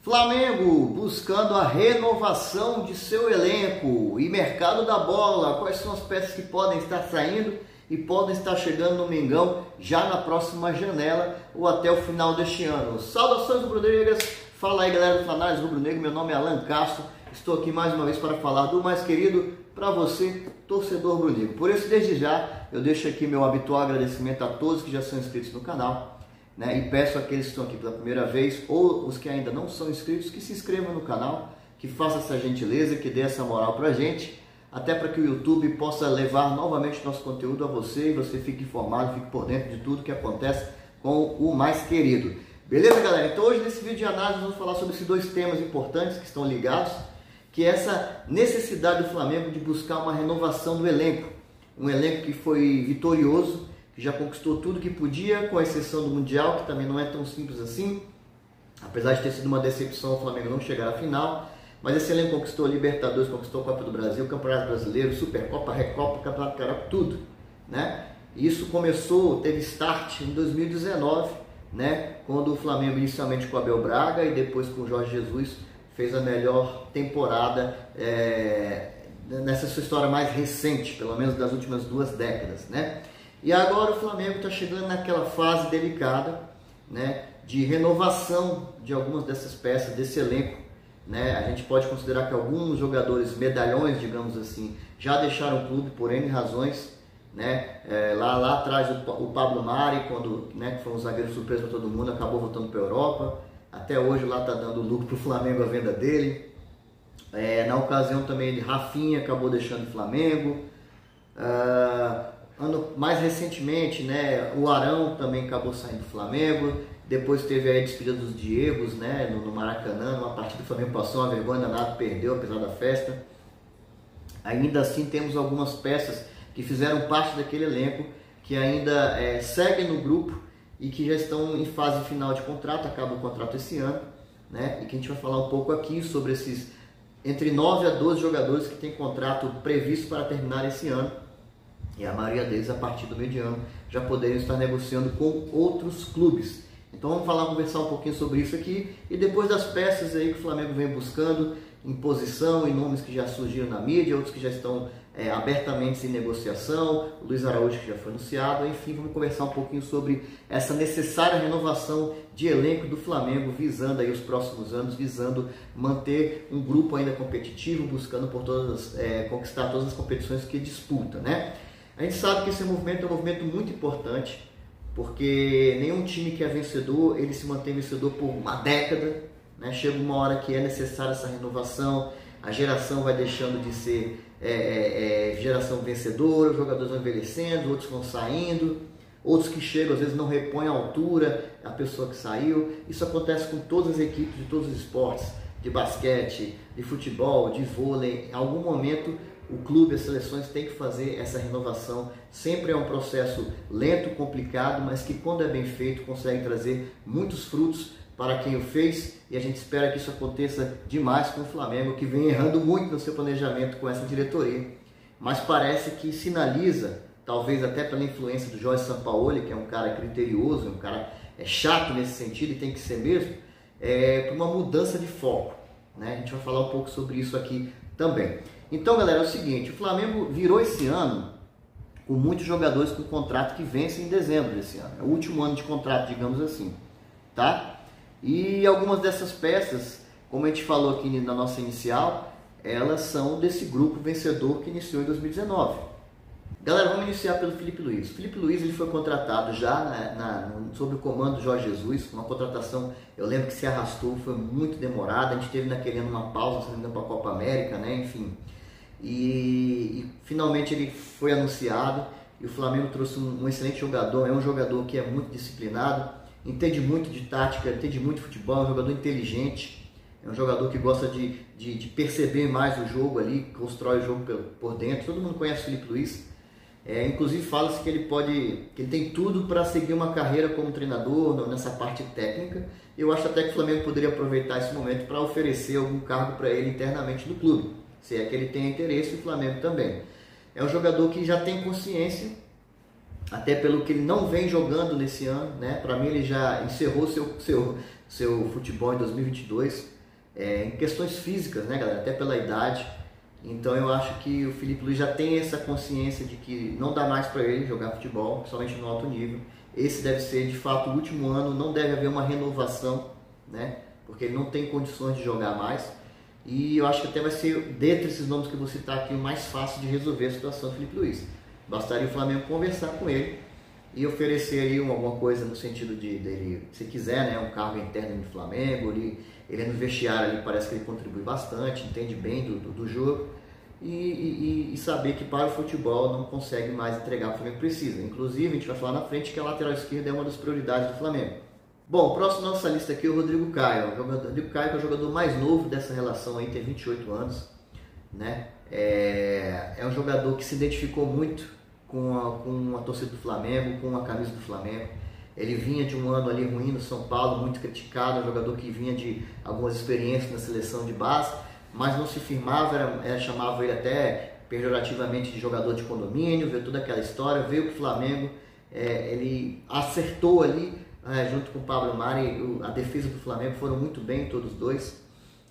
Flamengo buscando a renovação de seu elenco e mercado da bola. Quais são as peças que podem estar saindo e podem estar chegando no Mengão já na próxima janela ou até o final deste ano? Saudações rubro-negras, fala aí galera do Flanários Rubro-Negro, meu nome é Alan Castro, estou aqui mais uma vez para falar do mais querido para você, torcedor rubro-negro. Por isso, desde já, eu deixo aqui meu habitual agradecimento a todos que já são inscritos no canal. E peço àqueles que estão aqui pela primeira vez ou os que ainda não são inscritos que se inscrevam no canal, que façam essa gentileza, que dê essa moral pra gente, até para que o YouTube possa levar novamente nosso conteúdo a você e você fique informado, fique por dentro de tudo que acontece com o mais querido. Beleza, galera? Então hoje nesse vídeo de análise vamos falar sobre esses dois temas importantes que estão ligados, que é essa necessidade do Flamengo de buscar uma renovação do elenco, um elenco que foi vitorioso, que já conquistou tudo que podia, com exceção do Mundial, que também não é tão simples assim. Apesar de ter sido uma decepção o Flamengo não chegar à final, mas esse elenco conquistou a Libertadores, conquistou a Copa do Brasil, Campeonato Brasileiro, Supercopa, Recopa, Campeonato Carioca, tudo, né? Isso começou, teve start em 2019, né? Quando o Flamengo inicialmente com o Abel Braga e depois com o Jorge Jesus fez a melhor temporada nessa sua história mais recente, pelo menos das últimas 2 décadas, né? E agora o Flamengo está chegando naquela fase delicada, né, de renovação de algumas dessas peças, desse elenco. Né? A gente pode considerar que alguns jogadores medalhões, digamos assim, já deixaram o clube por N razões. Né? Lá atrás o Pablo Mari, quando, né, que foi um zagueiro surpresa para todo mundo, acabou voltando para a Europa. Até hoje lá está dando lucro para o Flamengo a venda dele. Na ocasião também Rafinha acabou deixando o Flamengo. Mais recentemente, né, o Arão também acabou saindo do Flamengo. Depois teve a despedida dos Diegos, né, no Maracanã, numa partida do Flamengo passou uma vergonha danada, perdeu apesar da festa. Ainda assim temos algumas peças que fizeram parte daquele elenco que ainda seguem no grupo e que já estão em fase final de contrato, acaba o contrato esse ano, né, e que a gente vai falar um pouco aqui sobre esses entre 9 a 12 jogadores que têm contrato previsto para terminar esse ano. E a maioria deles, a partir do meio de ano, já poderiam estar negociando com outros clubes. Então vamos conversar um pouquinho sobre isso aqui. E depois das peças aí que o Flamengo vem buscando, em posição, em nomes que já surgiram na mídia, outros que já estão abertamente em negociação, o Luiz Araújo que já foi anunciado. Enfim, vamos conversar um pouquinho sobre essa necessária renovação de elenco do Flamengo, visando aí os próximos anos, visando manter um grupo ainda competitivo, buscando por conquistar todas as competições que disputa, né? A gente sabe que esse movimento é um movimento muito importante, porque nenhum time que é vencedor, ele se mantém vencedor por uma década, né? Chega uma hora que é necessária essa renovação, a geração vai deixando de ser geração vencedora, os jogadores vão envelhecendo, outros vão saindo, outros que chegam às vezes não repõem a altura, a pessoa que saiu. Isso acontece com todas as equipes de todos os esportes, de basquete, de futebol, de vôlei. Em algum momento o clube, as seleções têm que fazer essa renovação. Sempre é um processo lento, complicado, mas que quando é bem feito consegue trazer muitos frutos para quem o fez, e a gente espera que isso aconteça demais com o Flamengo, que vem errando muito no seu planejamento com essa diretoria, mas parece que sinaliza, talvez até pela influência do Jorge Sampaoli, que é um cara criterioso, um cara chato nesse sentido e tem que ser mesmo, para uma mudança de foco, né? A gente vai falar um pouco sobre isso aqui também. Então, galera, é o seguinte, o Flamengo virou esse ano com muitos jogadores com contrato que vence em dezembro desse ano. É o último ano de contrato, digamos assim, tá? E algumas dessas peças, como a gente falou aqui na nossa inicial, elas são desse grupo vencedor que iniciou em 2019. Galera, vamos iniciar pelo Felipe Luiz. O Felipe Luiz ele foi contratado já sob o comando do Jorge Jesus, uma contratação, eu lembro que se arrastou, foi muito demorada, a gente teve naquele ano uma pausa, se não para a Copa América, né? Enfim. E finalmente ele foi anunciado e o Flamengo trouxe um excelente jogador, é um jogador que é muito disciplinado, entende muito de tática, entende muito de futebol, é um jogador inteligente, é um jogador que gosta de perceber mais o jogo ali, constrói o jogo por dentro. Todo mundo conhece o Felipe Luiz, inclusive fala-se que ele tem tudo para seguir uma carreira como treinador nessa parte técnica. Eu acho até que o Flamengo poderia aproveitar esse momento para oferecer algum cargo para ele internamente no clube, se é que ele tem interesse, e o Flamengo também. É um jogador que já tem consciência, até pelo que ele não vem jogando nesse ano, né? Para mim ele já encerrou seu futebol em 2022, em questões físicas, né, galera? Até pela idade. Então eu acho que o Filipe Luís já tem essa consciência de que não dá mais para ele jogar futebol, principalmente no alto nível. Esse deve ser de fato o último ano, não deve haver uma renovação, né? Porque ele não tem condições de jogar mais. E eu acho que até vai ser, dentre esses nomes que eu vou citar aqui, o mais fácil de resolver a situação do Filipe Luís. Bastaria o Flamengo conversar com ele e oferecer aí alguma coisa no sentido de dele, se quiser, né, um cargo interno no Flamengo. Ele é no vestiário ali, parece que ele contribui bastante, entende bem do jogo. E saber que para o futebol não consegue mais entregar o que o Flamengo precisa. Inclusive, a gente vai falar na frente que a lateral esquerda é uma das prioridades do Flamengo. Bom, próximo nossa lista aqui é o Rodrigo Caio. O Rodrigo Caio que é o jogador mais novo dessa relação aí, tem 28 anos. Né? É um jogador que se identificou muito com a torcida do Flamengo, com a camisa do Flamengo. Ele vinha de um ano ali ruim no São Paulo, muito criticado, um jogador que vinha de algumas experiências na seleção de base, mas não se firmava, chamava ele até pejorativamente de jogador de condomínio, veio toda aquela história, veio para o Flamengo, ele acertou ali, junto com o Pablo Mari, a defesa do Flamengo, foram muito bem todos dois,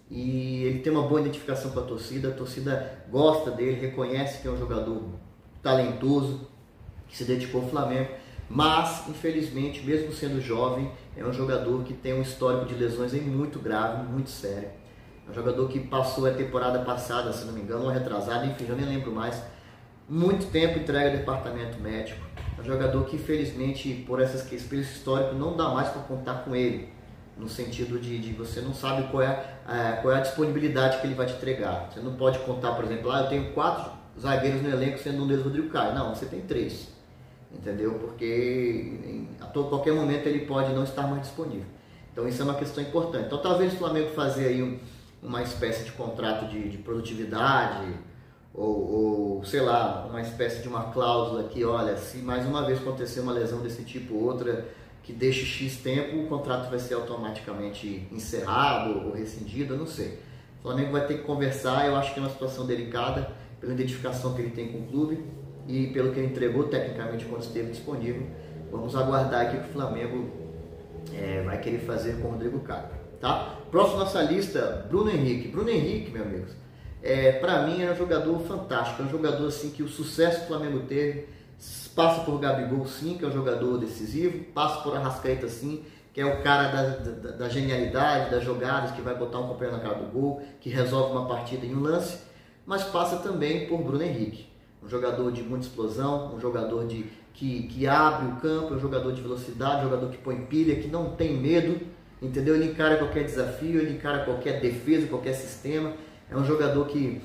e ele tem uma boa identificação com a torcida gosta dele, reconhece que é um jogador talentoso, que se dedicou ao Flamengo, mas infelizmente, mesmo sendo jovem, é um jogador que tem um histórico de lesões aí muito grave, muito sério. É um jogador que passou a temporada passada, se não me engano, ou retrasada, enfim, já nem lembro mais, muito tempo entregue ao departamento médico. É um jogador que infelizmente, por esse histórico, não dá mais para contar com ele, no sentido de você não sabe qual é a disponibilidade que ele vai te entregar. Você não pode contar, por exemplo, eu tenho 4 zagueiros no elenco, sendo um deles o Rodrigo Caio. Não, você tem 3, entendeu? Porque a qualquer momento ele pode não estar mais disponível. Então isso é uma questão importante. Então talvez o Flamengo fazer aí uma espécie de contrato de produtividade, ou sei lá, uma espécie de uma cláusula que, olha, se mais uma vez acontecer uma lesão desse tipo ou outra, que deixe X tempo, o contrato vai ser automaticamente encerrado ou rescindido, eu não sei. O Flamengo vai ter que conversar, eu acho que é uma situação delicada, pela identificação que ele tem com o clube e pelo que ele entregou tecnicamente quando esteve disponível. Vamos aguardar aqui o que o Flamengo vai querer fazer com o Rodrigo Caio. Tá? Próximo nossa lista, Bruno Henrique. Bruno Henrique, meus amigos, para mim é um jogador fantástico, é um jogador assim que o sucesso que o Flamengo teve passa por Gabigol, sim, que é um jogador decisivo, passa por Arrascaeta, sim, que é o cara da genialidade, das jogadas, que vai botar um companheiro na cara do gol, que resolve uma partida em um lance, mas passa também por Bruno Henrique, um jogador de muita explosão, um jogador que abre o campo, um jogador de velocidade, um jogador que põe pilha, que não tem medo, entendeu? Ele encara qualquer desafio, ele encara qualquer defesa, qualquer sistema. É um jogador que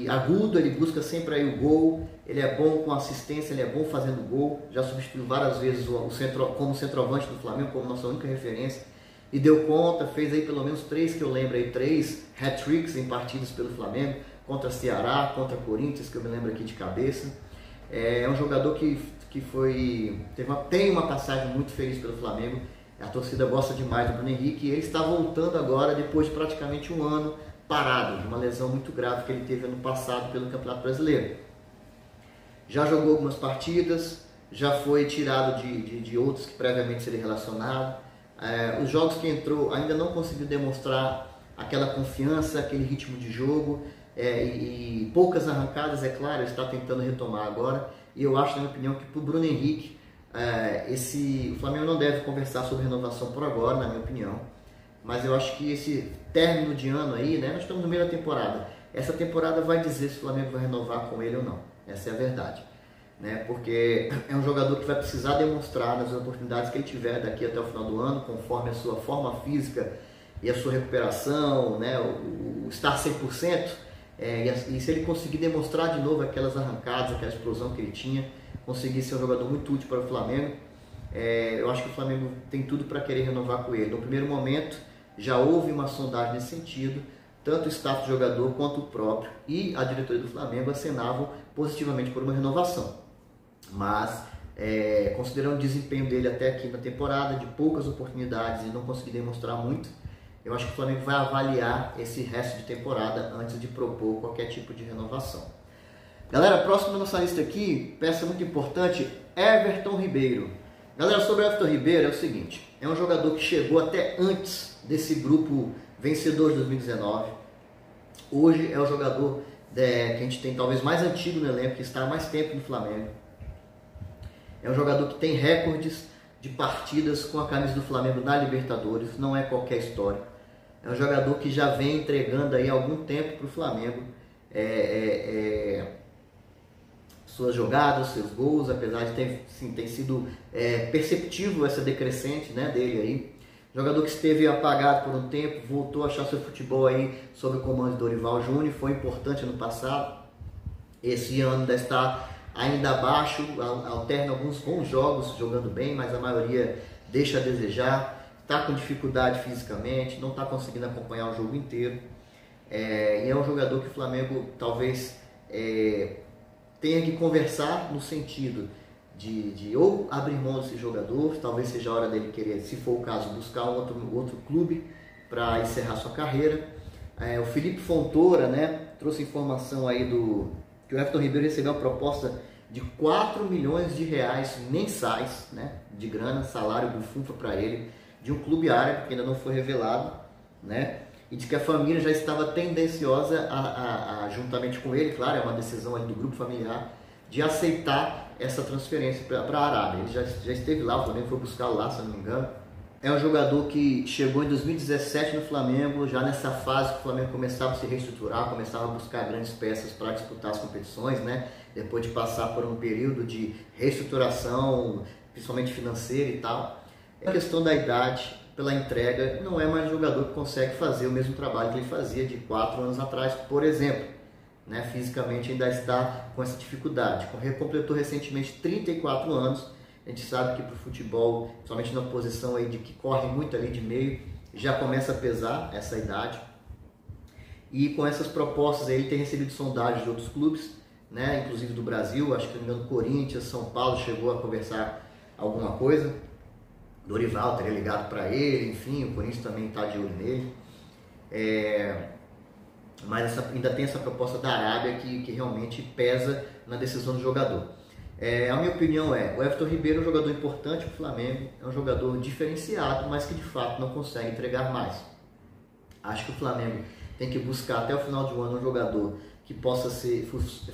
agudo, ele busca sempre aí o gol, ele é bom com assistência, ele é bom fazendo gol, já substituiu várias vezes como centroavante do Flamengo, como nossa única referência, e deu conta, fez aí pelo menos 3, que eu lembro aí, 3 hat-tricks em partidas pelo Flamengo, contra Ceará, contra Corinthians, que eu me lembro aqui de cabeça. É um jogador que tem uma passagem muito feliz pelo Flamengo, a torcida gosta demais do Bruno Henrique, e ele está voltando agora, depois de praticamente um ano parado, de uma lesão muito grave que ele teve ano passado pelo Campeonato Brasileiro. Já jogou algumas partidas, já foi tirado de outros que previamente seria relacionado. Os jogos que entrou ainda não conseguiu demonstrar aquela confiança, aquele ritmo de jogo, e poucas arrancadas, é claro, ele está tentando retomar agora. E eu acho, na minha opinião, que para o Bruno Henrique, o Flamengo não deve conversar sobre renovação por agora, na minha opinião. Mas eu acho que esse término de ano aí, né, nós estamos no meio da temporada. Essa temporada vai dizer se o Flamengo vai renovar com ele ou não. Essa é a verdade. Né? Porque é um jogador que vai precisar demonstrar nas oportunidades que ele tiver daqui até o final do ano, conforme a sua forma física e a sua recuperação, né, o estar 100%. E se ele conseguir demonstrar de novo aquelas arrancadas, aquela explosão que ele tinha, conseguir ser um jogador muito útil para o Flamengo, eu acho que o Flamengo tem tudo para querer renovar com ele. No primeiro momento, já houve uma sondagem nesse sentido, tanto o staff do jogador quanto o próprio e a diretoria do Flamengo acenavam positivamente por uma renovação. Mas, considerando o desempenho dele até aqui na temporada, de poucas oportunidades e não conseguir demonstrar muito, eu acho que o Flamengo vai avaliar esse resto de temporada antes de propor qualquer tipo de renovação. Galera, próximo da nossa lista aqui, peça muito importante, Everton Ribeiro. Galera, sobre o Everton Ribeiro é o seguinte, é um jogador que chegou até antes desse grupo vencedor de 2019. Hoje é o jogador que a gente tem talvez mais antigo no elenco, que está há mais tempo no Flamengo. É um jogador que tem recordes de partidas com a camisa do Flamengo na Libertadores, não é qualquer história. É um jogador que já vem entregando aí algum tempo para o Flamengo suas jogadas, seus gols, apesar de ter sido perceptível essa decrescente, né, dele aí. Jogador que esteve apagado por um tempo, voltou a achar seu futebol aí sob o comando de Dorival Júnior, foi importante ano passado. Esse ano ainda está ainda abaixo, alterna alguns bons jogos jogando bem, mas a maioria deixa a desejar, está com dificuldade fisicamente, não está conseguindo acompanhar o jogo inteiro. E é um jogador que o Flamengo talvez tenha que conversar no sentido de ou abrir mão desse jogador, talvez seja a hora dele querer, se for o caso, buscar um outro clube para encerrar sua carreira. O Felipe Fontoura, né, trouxe informação aí que o Everton Ribeiro recebeu uma proposta de 4 milhões de reais mensais, né, de grana, salário do FUNFA para ele, de um clube árabe que ainda não foi revelado, né, e de que a família já estava tendenciosa juntamente com ele, claro, é uma decisão ali do grupo familiar, de aceitar essa transferência para a Arábia. Ele já esteve lá, o Flamengo foi buscar lá, se eu não me engano. É um jogador que chegou em 2017 no Flamengo, já nessa fase que o Flamengo começava a se reestruturar, começava a buscar grandes peças para disputar as competições, né? Depois de passar por um período de reestruturação, principalmente financeira e tal. A questão da idade, pela entrega, não é mais um jogador que consegue fazer o mesmo trabalho que ele fazia de 4 anos atrás, por exemplo. Né? Fisicamente ainda está com essa dificuldade. Completou recentemente 34 anos. A gente sabe que para o futebol, principalmente na posição aí de que corre muito ali de meio, já começa a pesar essa idade. E com essas propostas aí, ele tem recebido sondagens de outros clubes, né? Inclusive do Brasil, acho que no engano, Corinthians, São Paulo chegou a conversar alguma coisa. Dorival teria ligado para ele, enfim, o Corinthians também está de olho nele. Mas ainda tem essa proposta da Arábia que realmente pesa na decisão do jogador. A minha opinião o Everton Ribeiro é um jogador importante para o Flamengo, é um jogador diferenciado, mas que de fato não consegue entregar mais. Acho que o Flamengo tem que buscar até o final de um ano um jogador que possa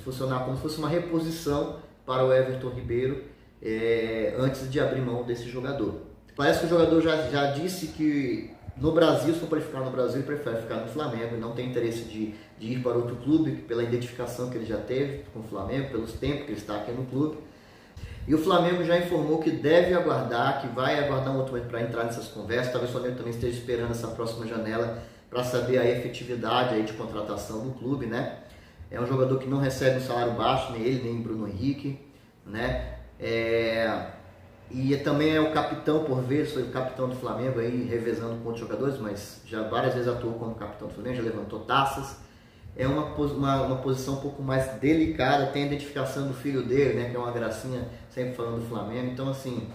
funcionar como se fosse uma reposição para o Everton Ribeiro antes de abrir mão desse jogador. Parece que o jogador já disse que no Brasil, se for para ficar no Brasil, ele prefere ficar no Flamengo, não tem interesse de ir para outro clube, pela identificação que ele já teve com o Flamengo, pelos tempos que ele está aqui no clube. E o Flamengo já informou que deve aguardar, que vai aguardar um outro momento para entrar nessas conversas. Talvez o Flamengo também esteja esperando essa próxima janela para saber a efetividade aí de contratação do clube, né? É um jogador que não recebe um salário baixo, nem ele, nem Bruno Henrique, né? E também é o capitão, por vezes, foi o capitão do Flamengo aí, revezando com outros jogadores, mas já várias vezes atuou como capitão do Flamengo, já levantou taças. É uma posição um pouco mais delicada, tem a identificação do filho dele, né, que é uma gracinha, sempre falando do Flamengo. Então, assim,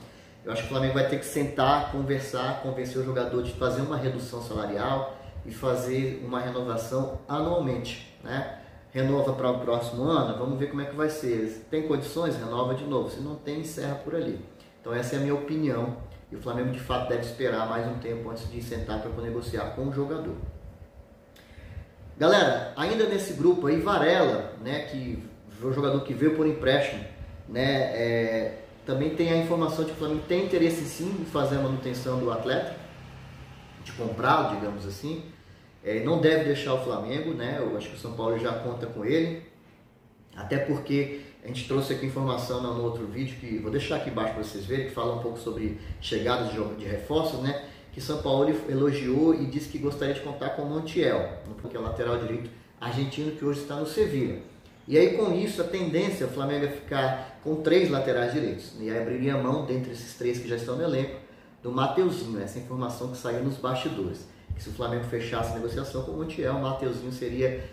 eu acho que o Flamengo vai ter que sentar, conversar, convencer o jogador de fazer uma redução salarial e fazer uma renovação anualmente, né? Renova para o próximo ano, vamos ver como é que vai ser. Se tem condições, renova de novo. Se não tem, encerra por ali. Então essa é a minha opinião, e o Flamengo de fato deve esperar mais um tempo antes de sentar para poder negociar com o jogador. Galera, ainda nesse grupo aí, Varela, né, que foi um jogador que veio por empréstimo, né, também tem a informação de que o Flamengo tem interesse sim em fazer a manutenção do atleta, de comprá-lo, digamos assim. Não deve deixar o Flamengo, né, eu acho que o São Paulo já conta com ele, até porque a gente trouxe aqui informação no outro vídeo, que vou deixar aqui embaixo para vocês verem, que fala um pouco sobre chegadas de reforços, né? Que São Paulo elogiou e disse que gostaria de contar com o Montiel, que é o lateral direito argentino que hoje está no Sevilla. E aí com isso a tendência, o Flamengo é ficar com 3 laterais direitos. E aí abriria a mão, dentre esses 3 que já estão no elenco, do Mateuzinho, essa informação que saiu nos bastidores. Que se o Flamengo fechasse a negociação com o Montiel, o Mateuzinho seria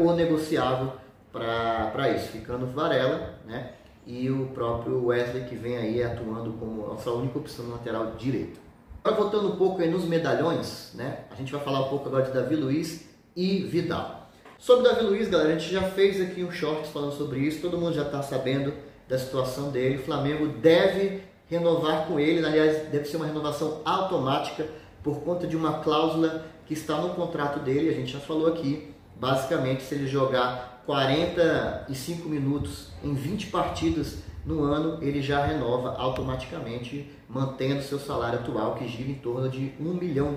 o negociável para isso, ficando Varela, né, e o próprio Wesley, que vem aí atuando como a sua única opção no lateral direito. Agora voltando um pouco aí nos medalhões, né, a gente vai falar um pouco agora de Davi Luiz e Vidal. Sobre Davi Luiz, galera, a gente já fez aqui um shorts falando sobre isso, todo mundo já está sabendo da situação dele. O Flamengo deve renovar com ele, aliás, deve ser uma renovação automática por conta de uma cláusula que está no contrato dele, a gente já falou aqui. Basicamente, se ele jogar 45 minutos em 20 partidas no ano, ele já renova automaticamente, mantendo seu salário atual, que gira em torno de R$1 milhão,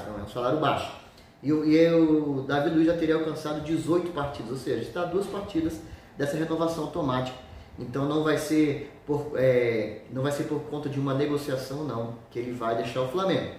não é um salário baixo. E o Davi Luiz já teria alcançado 18 partidas, ou seja, está 2 partidas dessa renovação automática. Então não vai ser por conta de uma negociação, não, que ele vai deixar o Flamengo.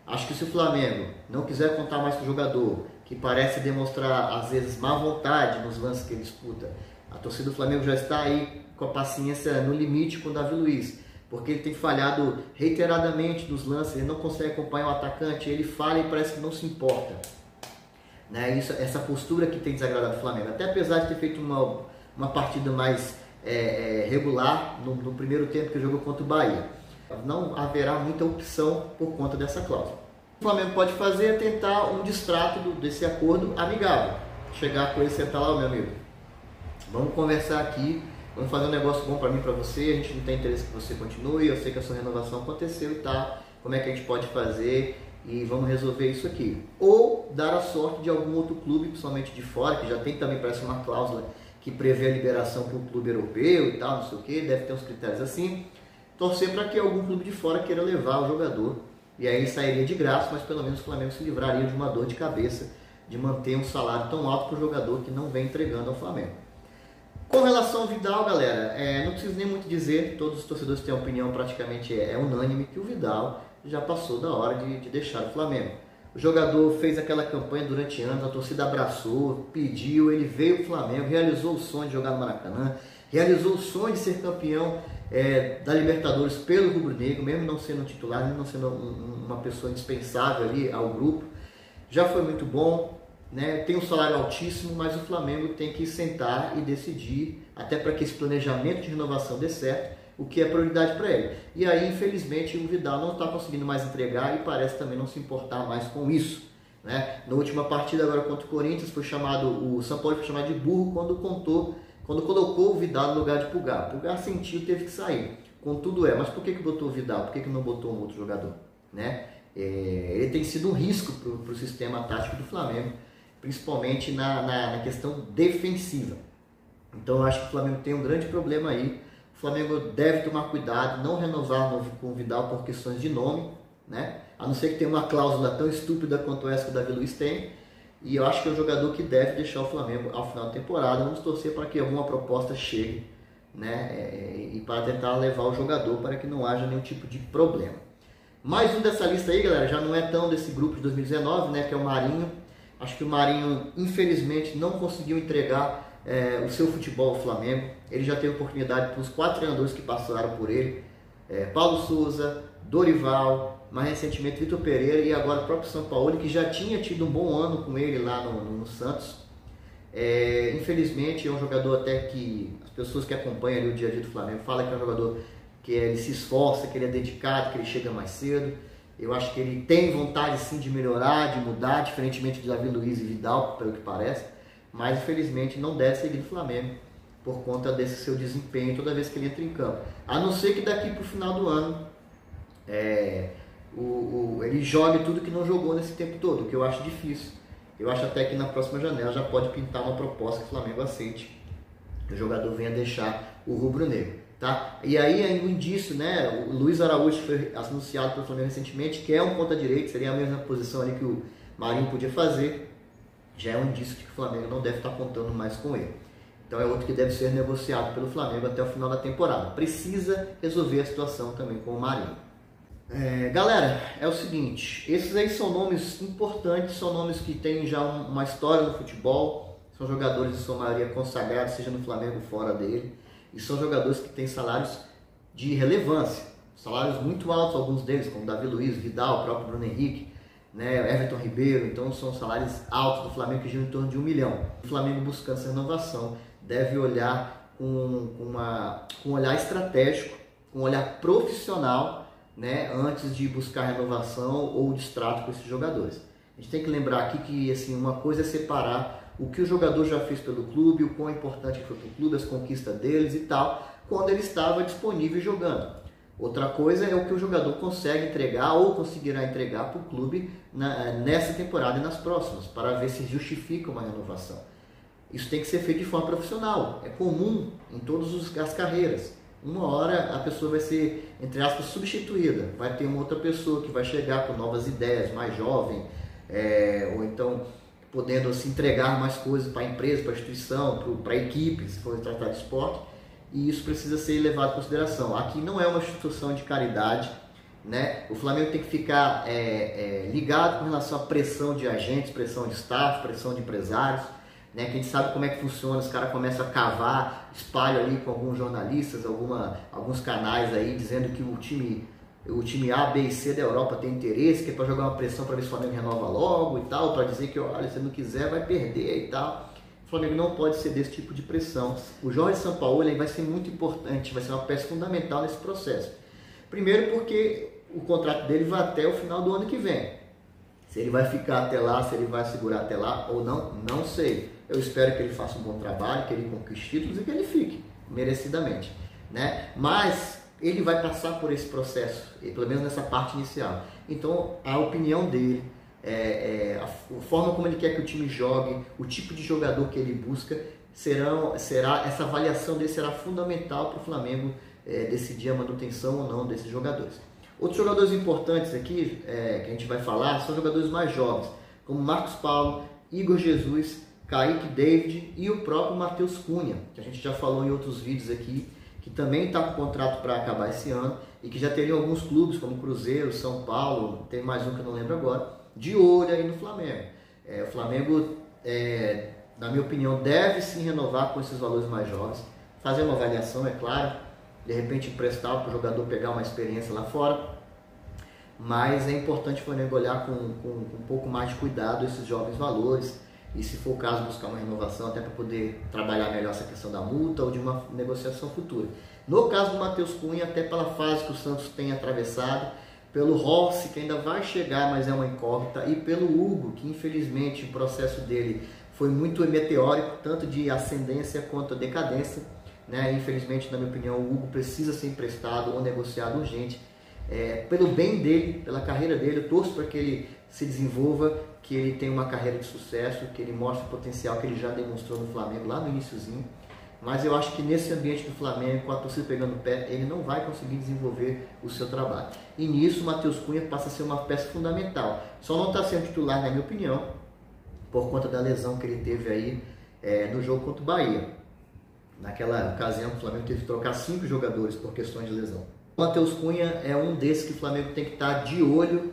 Acho que se o Flamengo não quiser contar mais com o jogador, que parece demonstrar às vezes má vontade nos lances que ele disputa, a torcida do Flamengo já está aí com a paciência no limite com o Davi Luiz, porque ele tem falhado reiteradamente nos lances, ele não consegue acompanhar o atacante, ele falha e parece que não se importa. Né? Essa postura que tem desagradado o Flamengo, até apesar de ter feito uma partida mais regular no primeiro tempo que jogou contra o Bahia. Não haverá muita opção por conta dessa cláusula. O Flamengo pode fazer é tentar um distrato desse acordo amigável. Chegar com ele e sentar lá, meu amigo. Vamos conversar aqui, vamos fazer um negócio bom para mim e para você. A gente não tem interesse que você continue, eu sei que a sua renovação aconteceu e tal. Como é que a gente pode fazer e vamos resolver isso aqui? Ou dar a sorte de algum outro clube, principalmente de fora, que já tem também, parece, uma cláusula que prevê a liberação para um clube europeu e tal, não sei o que, deve ter uns critérios assim. Torcer para que algum clube de fora queira levar o jogador, e aí sairia de graça, mas pelo menos o Flamengo se livraria de uma dor de cabeça de manter um salário tão alto para o jogador que não vem entregando ao Flamengo. Com relação ao Vidal, galera, não preciso nem muito dizer, todos os torcedores têm a opinião praticamente unânime que o Vidal já passou da hora de deixar o Flamengo. O jogador fez aquela campanha durante anos, a torcida abraçou, pediu, ele veio para o Flamengo, realizou o sonho de jogar no Maracanã, realizou o sonho de ser campeão da Libertadores pelo rubro-negro, mesmo não sendo titular, mesmo não sendo uma pessoa indispensável ali ao grupo. Já foi muito bom, né? Tem um salário altíssimo, mas o Flamengo tem que sentar e decidir, até para que esse planejamento de renovação dê certo, o que é prioridade para ele. E aí, infelizmente, o Vidal não está conseguindo mais entregar e parece também não se importar mais com isso. Né? Na última partida agora contra o Corinthians, o São Paulo foi chamado de burro quando colocou o Vidal no lugar de Pulgar. Pulgar sentiu, teve que sair. Contudo mas por que botou o Vidal? Por que não botou um outro jogador? Né? Ele tem sido um risco para o sistema tático do Flamengo, principalmente na questão defensiva. Então eu acho que o Flamengo tem um grande problema aí. O Flamengo deve tomar cuidado, não renovar com o Vidal por questões de nome, né? A não ser que tenha uma cláusula tão estúpida quanto essa que o Davi Luiz tem. E eu acho que é um jogador que deve deixar o Flamengo ao final da temporada. Vamos torcer para que alguma proposta chegue, né? E para tentar levar o jogador para que não haja nenhum tipo de problema. Mais um dessa lista aí, galera, já não é tão desse grupo de 2019, né? Que é o Marinho. Acho que o Marinho, infelizmente, não conseguiu entregar o seu futebol ao Flamengo. Ele já teve oportunidade para os 4 treinadores que passaram por ele. Paulo Souza, Dorival, mais recentemente Vitor Pereira e agora o próprio Sampaoli, que já tinha tido um bom ano com ele lá no Santos. Infelizmente é um jogador até que as pessoas que acompanham ali o dia a dia do Flamengo falam que é um jogador que ele se esforça, que ele é dedicado, que ele chega mais cedo. Eu acho que ele tem vontade sim de melhorar, de mudar, diferentemente de Davi Luiz e Vidal, pelo que parece, mas infelizmente não deve seguir no Flamengo por conta desse seu desempenho toda vez que ele entra em campo. A não ser que daqui para o final do ano ele jogue tudo que não jogou nesse tempo todo, o que eu acho difícil. Eu acho até que na próxima janela já pode pintar uma proposta que o Flamengo aceite, que o jogador venha deixar o rubro-negro. Tá? E aí um indício, né? O Luiz Araújo foi anunciado pelo Flamengo recentemente, que é um ponta-direita, seria a mesma posição ali que o Marinho podia fazer. Já é um indício de que o Flamengo não deve estar contando mais com ele. Então é outro que deve ser negociado pelo Flamengo até o final da temporada. Precisa resolver a situação também com o Marinho. Galera, é o seguinte, esses aí são nomes importantes, são nomes que têm já uma história no futebol, são jogadores de sua maioria consagrados, seja no Flamengo ou fora dele, e são jogadores que têm salários de relevância, salários muito altos, alguns deles, como Davi Luiz, Vidal, o próprio Bruno Henrique, né, Everton Ribeiro. Então são salários altos do Flamengo que giram em torno de 1 milhão. O Flamengo, buscando essa renovação, deve olhar com um olhar estratégico, com um olhar profissional, né, antes de buscar renovação ou distrato com esses jogadores. A gente tem que lembrar aqui que assim, uma coisa é separar o que o jogador já fez pelo clube, o quão importante foi para o clube, as conquistas deles e tal. quando ele estava disponível jogando. Outra coisa é o que o jogador consegue entregar ou conseguirá entregar para o clube nessa temporada e nas próximas, para ver se justifica uma renovação. Isso tem que ser feito de forma profissional, é comum em todas as carreiras. Uma hora a pessoa vai ser, entre aspas, substituída, vai ter uma outra pessoa que vai chegar com novas ideias, mais jovem, ou então podendo assim, entregar mais coisas para a empresa, para a instituição, para a equipe, se for tratar de esporte. E isso precisa ser levado em consideração. Aqui não é uma instituição de caridade, né? O Flamengo tem que ficar ligado com relação à pressão de agentes, pressão de staff, pressão de empresários, né? Que a gente sabe como é que funciona, os caras começam a cavar, espalham ali com alguns jornalistas, alguns canais aí dizendo que o time A, B e C da Europa tem interesse, que é para jogar uma pressão para ver se o Flamengo renova logo e tal, para dizer que, olha, se não quiser vai perder e tal. O Flamengo não pode ser desse tipo de pressão. O Jorge Sampaoli vai ser muito importante, vai ser uma peça fundamental nesse processo. Primeiro porque o contrato dele vai até o final do ano que vem. Se ele vai ficar até lá, se ele vai segurar até lá ou não, não sei. Eu espero que ele faça um bom trabalho, que ele conquiste títulos e que ele fique, merecidamente, né? Mas ele vai passar por esse processo, pelo menos nessa parte inicial. Então, a opinião dele, a forma como ele quer que o time jogue, o tipo de jogador que ele busca, essa avaliação dele será fundamental para o Flamengo decidir a manutenção ou não desses jogadores. Outros jogadores importantes aqui, que a gente vai falar, são jogadores mais jovens, como Marcos Paulo, Igor Jesus, Kaique David e o próprio Matheus Cunha, que a gente já falou em outros vídeos aqui, que também está com contrato para acabar esse ano e que já teriam alguns clubes, como Cruzeiro, São Paulo, tem mais um que eu não lembro agora, de olho aí no Flamengo. O Flamengo, na minha opinião, deve sim renovar com esses valores mais jovens, fazer uma avaliação, é claro, de repente emprestar para o jogador pegar uma experiência lá fora, mas é importante o Flamengo olhar com um pouco mais de cuidado esses jovens valores e, se for o caso, buscar uma renovação até para poder trabalhar melhor essa questão da multa ou de uma negociação futura. No caso do Matheus Cunha, até pela fase que o Santos tem atravessado, pelo Rossi, que ainda vai chegar, mas é uma incógnita, e pelo Hugo, que infelizmente o processo dele foi muito meteórico, tanto de ascendência quanto decadência, né? Infelizmente, na minha opinião, o Hugo precisa ser emprestado ou negociado urgente, pelo bem dele, pela carreira dele. Eu torço para que ele se desenvolva, que ele tenha uma carreira de sucesso, que ele mostre o potencial que ele já demonstrou no Flamengo lá no iniciozinho. Mas eu acho que nesse ambiente do Flamengo, com a torcida pegando o pé, ele não vai conseguir desenvolver o seu trabalho. E nisso o Matheus Cunha passa a ser uma peça fundamental. Só não está sendo titular, na minha opinião, por conta da lesão que ele teve aí no jogo contra o Bahia. Naquela ocasião, o Flamengo teve que trocar 5 jogadores por questões de lesão. O Matheus Cunha é um desses que o Flamengo tem que estar de olho,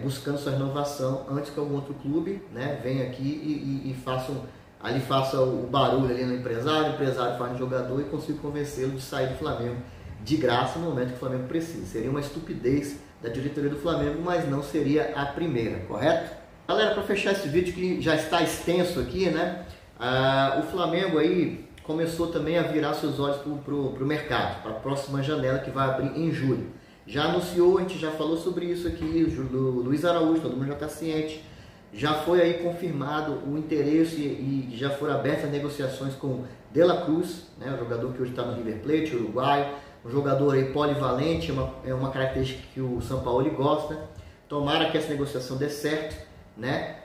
buscando sua renovação antes que algum outro clube, né, venha aqui e faça o barulho ali no empresário, o empresário faz no jogador e consiga convencê-lo de sair do Flamengo de graça no momento que o Flamengo precisa. Seria uma estupidez da diretoria do Flamengo, mas não seria a primeira, correto? Galera, para fechar esse vídeo que já está extenso aqui, né, o Flamengo aí começou também a virar seus olhos para o mercado, para a próxima janela que vai abrir em julho. Já anunciou, a gente já falou sobre isso aqui, o Luiz Araújo, todo mundo já está ciente. Já foi aí confirmado o interesse e já foram abertas negociações com De La Cruz, né, o jogador que hoje está no River Plate, uruguaio, um jogador aí polivalente, é uma característica que o Sampaoli gosta. Tomara que essa negociação dê certo, né,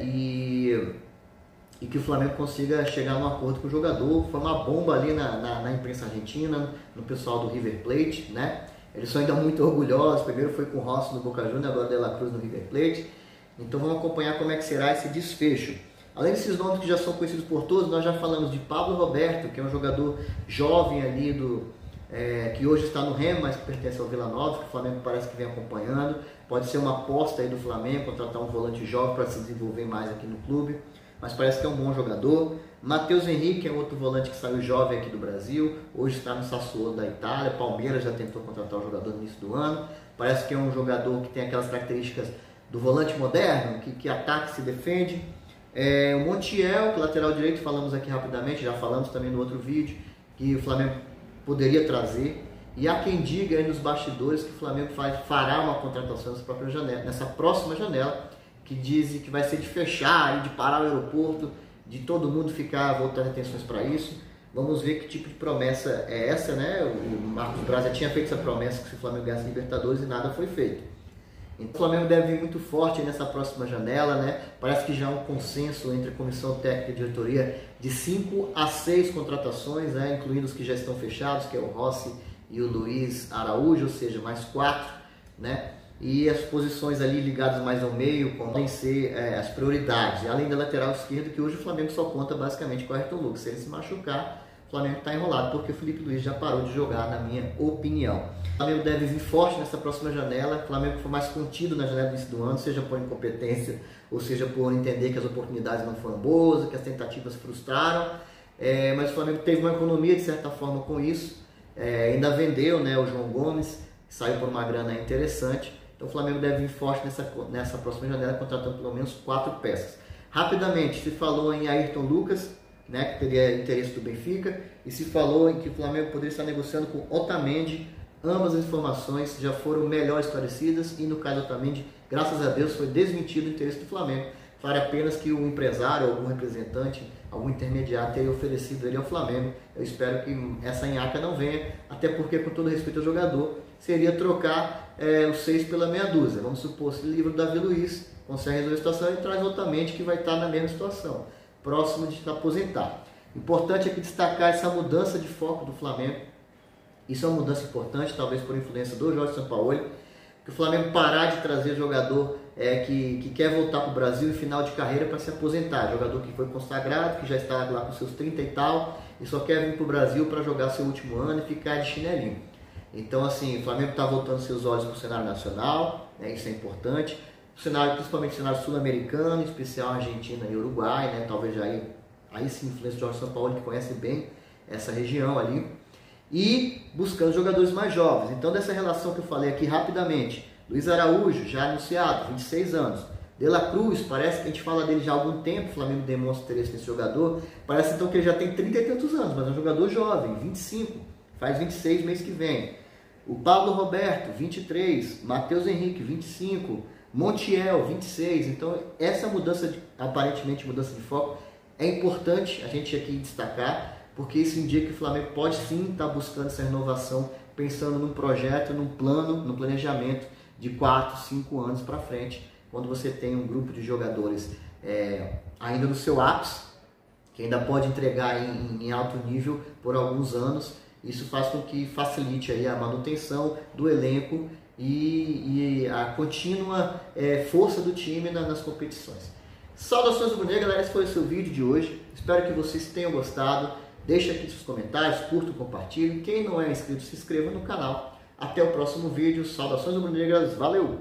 e que o Flamengo consiga chegar num acordo com o jogador. Foi uma bomba ali na imprensa argentina, no pessoal do River Plate, né? Eles são ainda muito orgulhosos. Primeiro foi com o Rossi no Boca Juniors, agora De La Cruz no River Plate. Então vamos acompanhar como é que será esse desfecho. Além desses nomes que já são conhecidos por todos, nós já falamos de Pablo Roberto, que é um jogador jovem ali que hoje está no Remo, mas que pertence ao Vila Nova, que o Flamengo parece que vem acompanhando. Pode ser uma aposta aí do Flamengo, contratar um volante jovem para se desenvolver mais aqui no clube, mas parece que é um bom jogador. Matheus Henrique é outro volante que saiu jovem aqui do Brasil, hoje está no Sassuolo da Itália. Palmeiras já tentou contratar o jogador no início do ano. Parece que é um jogador que tem aquelas características do volante moderno, que ataca e se defende. O Montiel, que lateral direito, falamos aqui rapidamente, já falamos também no outro vídeo, que o Flamengo poderia trazer. E há quem diga aí nos bastidores que o Flamengo fará uma contratação nessa próxima janela, que dizem que vai ser de fechar, de parar o aeroporto, de todo mundo ficar voltando atenções para isso. Vamos ver que tipo de promessa é essa, né? O Marcos Braz já tinha feito essa promessa que se o Flamengo ganhasse Libertadores e nada foi feito. Então o Flamengo deve vir muito forte nessa próxima janela, né? Parece que já há um consenso entre a comissão técnica e a diretoria de 5 a 6 contratações, né? Incluindo os que já estão fechados, que é o Rossi e o Luiz Araújo, ou seja, mais 4, né? E as posições ali ligadas mais ao meio podem ser as prioridades, além da lateral esquerda, que hoje o Flamengo só conta basicamente com o Ayrton Lucas. Se ele se machucar, o Flamengo está enrolado, porque o Felipe Luiz já parou de jogar, na minha opinião. O Flamengo deve vir forte nessa próxima janela. O Flamengo foi mais contido na janela do início do ano, seja por incompetência, ou seja por entender que as oportunidades não foram boas, que as tentativas frustraram. Mas o Flamengo teve uma economia, de certa forma, com isso. Ainda vendeu, né, o João Gomes, que saiu por uma grana interessante. Então o Flamengo deve vir forte nessa próxima janela, contratando pelo menos 4 peças. Rapidamente, se falou em Ayrton Lucas, né, que teria interesse do Benfica, e se falou em que o Flamengo poderia estar negociando com Otamendi. Ambas as informações já foram melhor esclarecidas e no caso do Otamendi, graças a Deus, foi desmentido o interesse do Flamengo. Fale apenas que o empresário, algum representante, algum intermediário teria oferecido ele ao Flamengo. Eu espero que essa nhaca não venha, até porque, com todo respeito ao jogador, seria trocar os 6 pela meia dúzia. Vamos supor, se livra o Davi Luiz, consegue resolver a situação e traz Otamendi, que vai estar na mesma situação, próximo de se aposentar. Importante aqui destacar essa mudança de foco do Flamengo. Isso é uma mudança importante, talvez por influência do Jorge Sampaoli, que o Flamengo parar de trazer jogador que quer voltar para o Brasil em final de carreira para se aposentar. Jogador que foi consagrado, que já está lá com seus 30 e tal, e só quer vir para o Brasil para jogar seu último ano e ficar de chinelinho. Então, assim, o Flamengo está voltando seus olhos para o cenário nacional, né, isso é importante. O cenário, principalmente o cenário sul-americano, em especial Argentina e Uruguai, né, talvez aí sim influência do Jorge Sampaoli, que conhece bem essa região ali. E buscando jogadores mais jovens. Então, dessa relação que eu falei aqui rapidamente, Luiz Araújo, já anunciado, 26 anos. De La Cruz, parece que a gente fala dele já há algum tempo, o Flamengo demonstra interesse nesse jogador. Parece então que ele já tem 30 e tantos anos, mas é um jogador jovem, 25, faz 26 mês que vem. O Pablo Roberto, 23, Matheus Henrique, 25, Montiel, 26. Então, essa mudança, aparentemente mudança de foco, é importante a gente aqui destacar, porque isso indica que o Flamengo pode sim estar buscando essa renovação, pensando num projeto, num plano, num planejamento de 4, 5 anos para frente, quando você tem um grupo de jogadores ainda no seu ápice, que ainda pode entregar em alto nível por alguns anos. Isso faz com que facilite aí a manutenção do elenco e a contínua força do time nas competições. Saudações rubro-negras, galera, esse foi o seu vídeo de hoje. Espero que vocês tenham gostado. Deixe aqui seus comentários, curtam, compartilhem. Quem não é inscrito, se inscreva no canal. Até o próximo vídeo. Saudações rubro-negras, valeu!